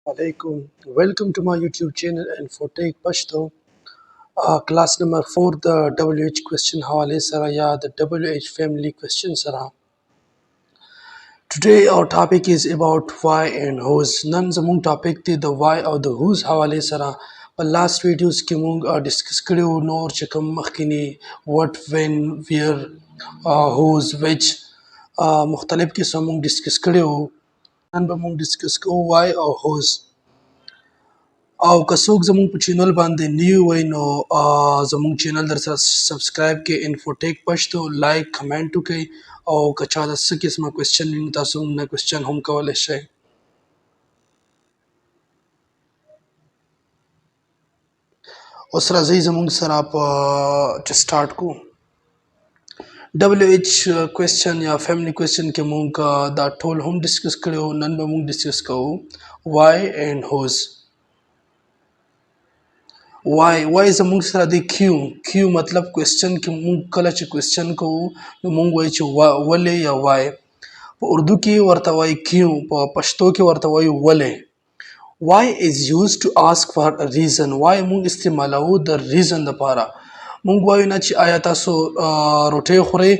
Alaikum. Welcome to my YouTube channel and for take Pashto. Class number 4 the WH question hawale sara ya the WH family question sara. Today our topic is about why and whose. Nan zamung topic the why or the whose hawale sara. But last videos ke mung discuss kariyo nor chakam makhini what when where whose which مختلف قسم مونږ ډسکس کړو نن به مونږ ډسکس کوو why او whose او که څوک زموږ په چینل باندې نیو وای نو زموږ چینل در سره سبسکرایب کې انفوټیک پښتو لایک کمنټ وکړئ او که چا د څه قسمه کوېسچن وي نو تاسو موږ نه کوېسچن هم کولی شئ. اوس راځئ زموږ سره په چې سټارټ کوو. WH کوېسچن یا فیملی کوېسچن کې مونږ دا ټول هم ډسکس کړي وو. نن به مونږ ډسکس کوو why and whose. why زموږ سره د کیو مطلب کوېسچن کې مونږ کله چې کوېسچن کوو نو مونږ وایو چې ولې یا why. په اردو کې ورته وایي کیو، په پښتو کې ورته وایي ولې. why is used to ask for a reason. why مونږ استعمالوو د ریزن لپاره. مونږ وایو نه چې آیا تاسو روټۍ خورئ،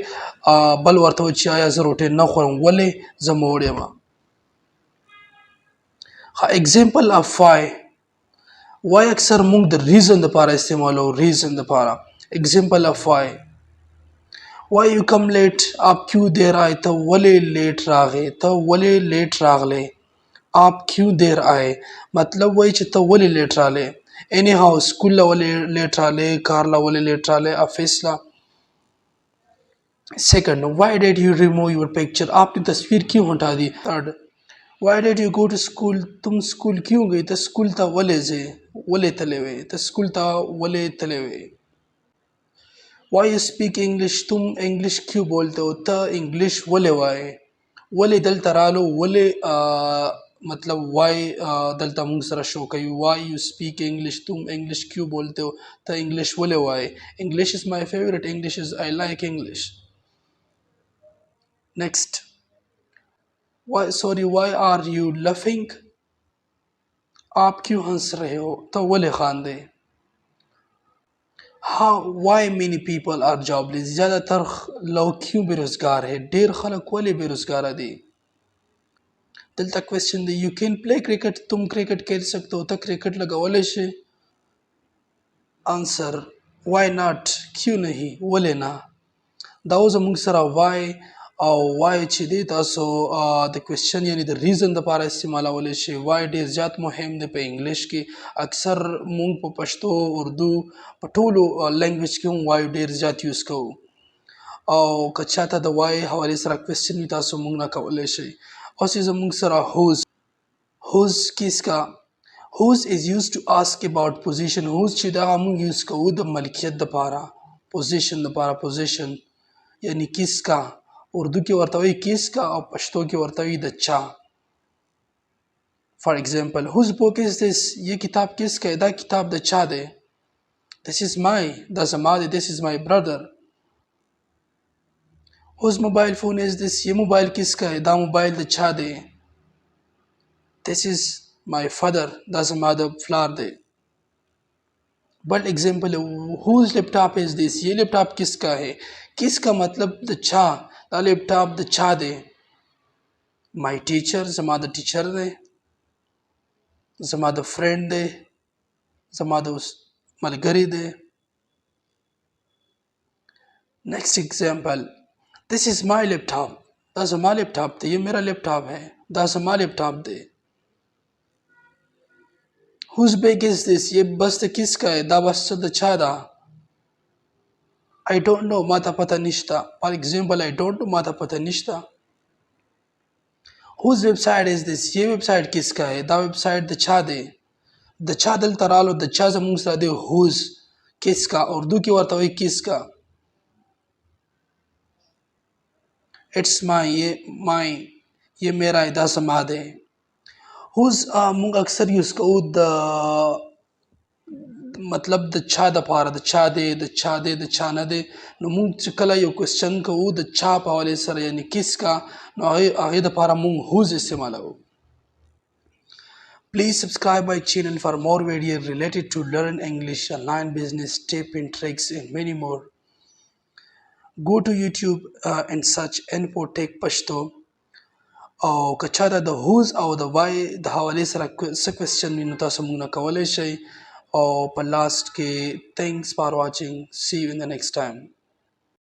بل ورته وایي چې آیا زه روټۍ نه خورم، ولې زه موړ یم. اگزامپل اف why اکثر مونږ د ریزن لپاره استعمالو، ریزن لپاره. اگزامپل اف why you come late. آپ کیوں دیر آئے. ته ولې لیټ راغې، ته ولې لیټ راغلې. آپ کیوں دیر آئے مطلب وایي چې ته ولې لیټ راغلې. اینی هاو سکول له ولې لیټ راغلې، کار له ولې لیټ راغلې، افس له. سیکنڈ why did you remove your picture. آپ نے تصویر کیوں ہٹا دی. تھرڈ why did you go to school. تم سکول کیوں گئی، ته سکول ته ولې ځې، ولې تللی وې، ته سکول ته ولې تللی وې. why you speak English. تم انګلیش کیوں بولتے ہو، ته انګلیش ولې وایې. ولې دلته رالو، ولې مطلب why دلته موږ سره شو کوي. why you speak English. تم انګلیش کیوں بولتے ہو، ته انګلیش ولې وایې. English is my favorite. English is I like English. Next why are you laughing. آپ کیوں ہنس رہے ہو، ته ولې خاندے. why many people are jobless. زیادہ تر لوگ کیوں بے روزگار ہے، ډیر خلک ولې بے روزگاره دي. دلته کوېسچن دی یو کین پلے کرکٹ. تم کرکٹ کھیل سکتے ہو، ته کرکٹ لګولی شي. آنسر why not. کیوں نہیں، ولې نه. دا و زموږ سره why او why چې دی تاسو د کوېسچن یعنی د ریزن لپاره استعمالولی شئ. why ډېر زیات مهم دی په انګلیش کې. اکثر مونږ په پښتو، اردو، په ټولو لینګویج کې هم why ډېر زیات یوز کوو. او که چاته د why حوالې سره کوېسچن وي تاسو مونږ نه کولی شئ. اوس یې زموږ سره whose کس کا. whose is used to ask about position. whose چې دا مونږ یوز کوو د ملکیت لپاره، پوزیشن لپاره. پوزیشن یعنی کس کا. اردو کې ورته وایي کس کا او پښتو کې ورته وایي د چا. فار ایگزامپل whose book is this. یہ کتاب کس کا ہے، دا کتاب د چا دی. this is my، دا زما دی. this is my brother. whose mobile phone is this. یہ موبایل کس کا ہے، دا موبایل د چا دی. this is my father، دا زما د پلار دی. بل ایگزامپل whose laptop is this. یہ لیپ ٹاپ کس کا ہے، کس کا مطلب د چا، دا لیپ ټاپ د چا دی. my teacher، زما د ټیچر دی. زما د فرینډ دی، زما د ملګری دی. نیکسٹ ایگزامپل this is my laptop، دا زما لیپ ٹاپ دی، یہ میرا لیپ ٹاپ ہے، دا زما لیپ ٹاپ دی. whose bag is this. یہ بس د کس کا ہے، دا بس د چا دا. I don't know، ما ته پته نشته. فار ایگزامپل I don't know، ما ته پته نشته. whose website is this. یہ ویب سایټ کس کا ہے، دا ویب سایټ د چا دی. د چا دلته رالو، د چا زموږ سره دی whose کس کا. اردو کې ورته وایي کس کا. اٹس مائی، یہ میرا ہے، دا زما دی. whose مونږ اکثر یوز کوو د مطلب د چا دپاره، د چا دی، د چا دی، د چا نه دی. نو مونږ چې کله یو کوېسچن کوو د چا په حوالې سره یعنی کس کا، نو هغې دپاره مونږ whose استعمالوو. Please subscribe my channel for more videos related to learn English, online business, tip and tricks, and many more. Go to YouTube and search Info Tech Pashto او که چاته د whose او د why د حوالې سره څه question وي نو تاسو موږ نه کولی شئ او په لاست کې thanks for watching. See you in the next time.